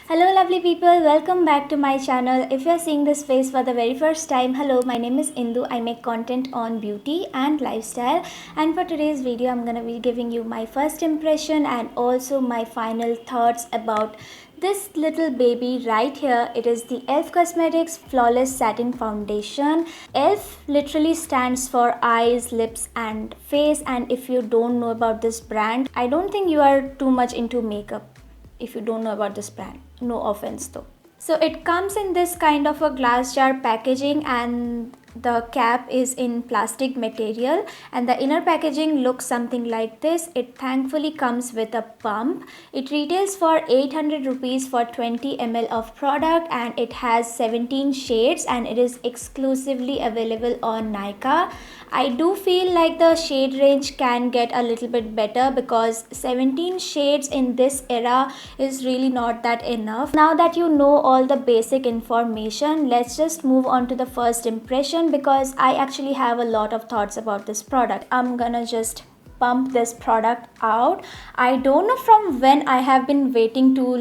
Hello lovely people, welcome back to my channel. If you are seeing this face for the very first time, hello, my name is Indu. I make content on beauty and lifestyle, and for today's video I'm gonna be giving you my first impression and also my final thoughts about this little baby right here. It is the e.l.f. Cosmetics Flawless Satin Foundation. e.l.f. literally stands for eyes, lips and face, and if you don't know about this brand, I don't think you are too much into makeup if you don't know about this brand. No offense though. So it comes in this kind of a glass jar packaging, and the cap is in plastic material, and the inner packaging looks something like this. It thankfully comes with a pump. It retails for 800 rupees for 20 ml of product, and it has 17 shades, and it is exclusively available on Nykaa. I do feel like the shade range can get a little bit better because 17 shades in this era is really not that enough. Now that you know all the basic information, let's just move on to the first impression because I actually have a lot of thoughts about this product. I'm gonna just pump this product out. I don't know from when I have been waiting to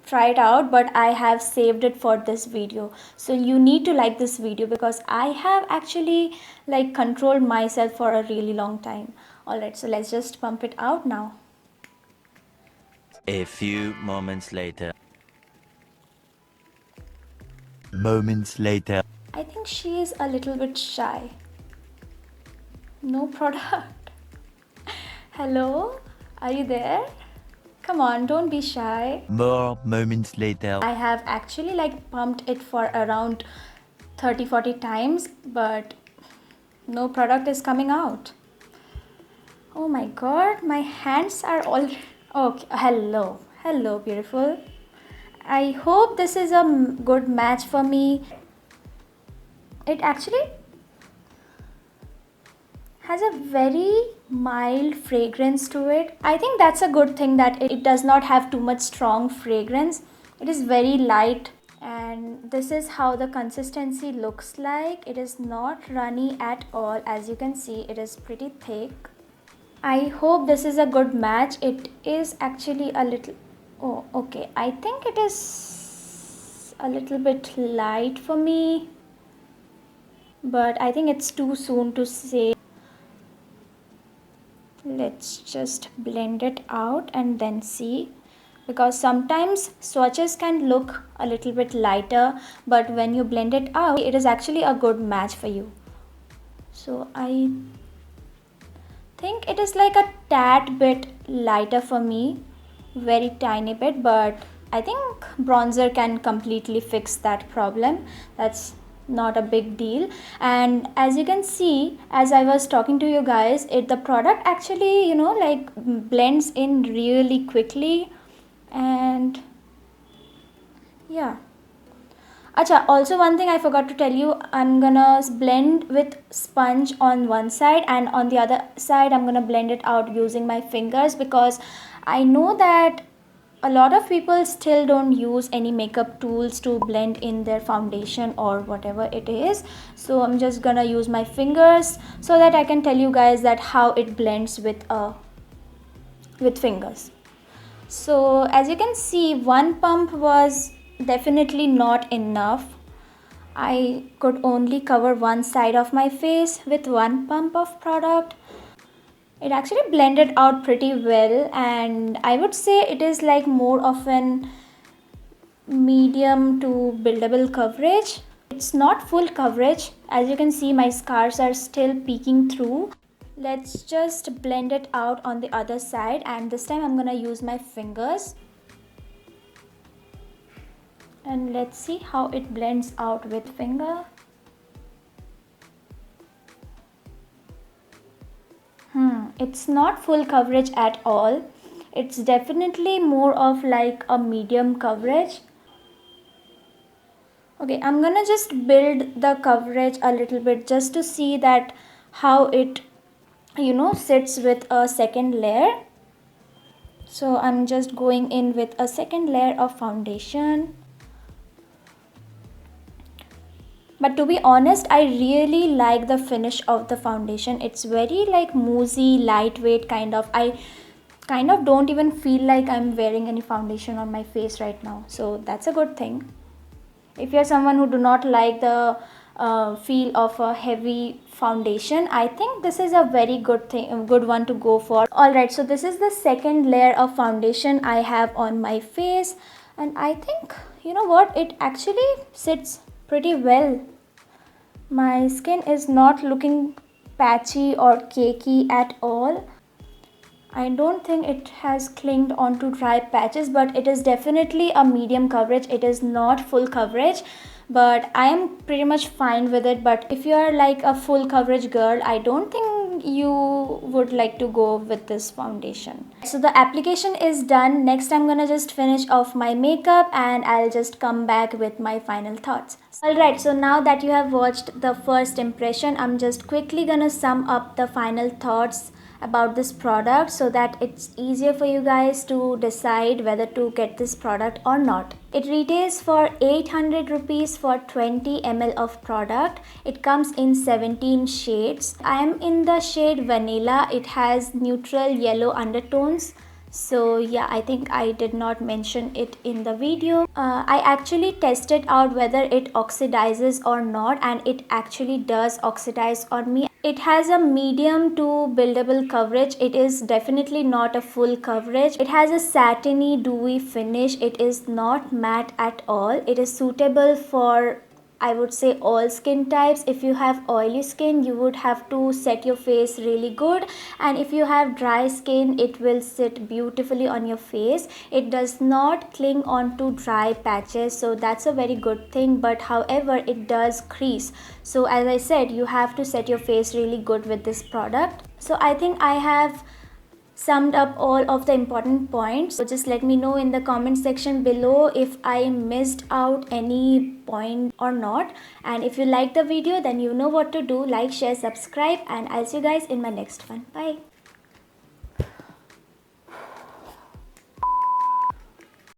try it out, but I have saved it for this video. So you need to like this video because I have actually controlled myself for a really long time. Alright, so let's just pump it out now. A few moments later. I think she is a little bit shy. No product. Hello? Are you there? Come on, don't be shy. More moments later. I have actually pumped it for around 30-40 times, but no product is coming out. Oh my god, my hands are all okay. Hello beautiful. I hope this is a good match for me. It actually has a very mild fragrance to it. I think that's a good thing that it does not have too much strong fragrance. It is very light, and this is how the consistency looks like. It is not runny at all. As you can see, it is pretty thick. I hope this is a good match. It is actually a little, oh okay, I think it is a little bit light for me, but I think it's too soon to say. Let's just blend it out and then see, because sometimes swatches can look a little bit lighter, but when you blend it out, it is actually a good match for you. So I think it is like a tad bit lighter for me, very tiny bit, but I think bronzer can completely fix that problem. That's not a big deal. And as you can see, as I was talking to you guys, the product actually blends in really quickly. And yeah, Acha, also one thing I forgot to tell you, I'm gonna blend with sponge on one side, and on the other side I'm gonna blend it out using my fingers, because I know that a lot of people still don't use any makeup tools to blend in their foundation or whatever it is. So I'm just gonna use my fingers so that I can tell you guys that how it blends with fingers. So as you can see, one pump was definitely not enough. I could only cover one side of my face with one pump of product. It actually blended out pretty well, and I would say it is like more of an medium to buildable coverage. It's not full coverage. As you can see, my scars are still peeking through. Let's just blend it out on the other side, and this time I'm gonna use my fingers. And let's see how it blends out with finger. It's not full coverage at all. It's definitely more of like a medium coverage. Okay, I'm gonna just build the coverage a little bit just to see that how it sits with a second layer. So I'm just going in with a second layer of foundation. But to be honest, I really like the finish of the foundation. It's very moussey, lightweight kind of. kind of don't even feel like I'm wearing any foundation on my face right now, so that's a good thing. If you're someone who do not like the feel of a heavy foundation, I think this is a very good thing, a good one to go for. Alright, so this is the second layer of foundation I have on my face, and I think, you know what, it actually sits pretty well. My skin is not looking patchy or cakey at all. I don't think it has clinged onto dry patches, but it is definitely a medium coverage. It is not full coverage, but I am pretty much fine with it. But if you are like a full coverage girl, I don't think you would like to go with this foundation. So the application is done. Next, I'm gonna just finish off my makeup and I'll just come back with my final thoughts. Alright, so now that you have watched the first impression, I'm just quickly gonna sum up the final thoughts about this product so that it's easier for you guys to decide whether to get this product or not. It retails for 800 rupees for 20 ml of product. It comes in 17 shades. I am in the shade vanilla. It has neutral yellow undertones. So yeah, I think I did not mention it in the video. I actually tested out whether it oxidizes or not, and it actually does oxidize on me. It has a medium to buildable coverage. It is definitely not a full coverage. It has a satiny dewy finish. It is not matte at all. It is suitable for, I would say, all skin types. If you have oily skin, you would have to set your face really good, and if you have dry skin, it will sit beautifully on your face. It does not cling onto dry patches, so that's a very good thing, but however, it does crease. So as I said, you have to set your face really good with this product. So I think I have summed up all of the important points. So just let me know in the comment section below if I missed out any point or not. And if you like the video, then you know what to do. Like, share, subscribe, and I'll see you guys in my next one. Bye.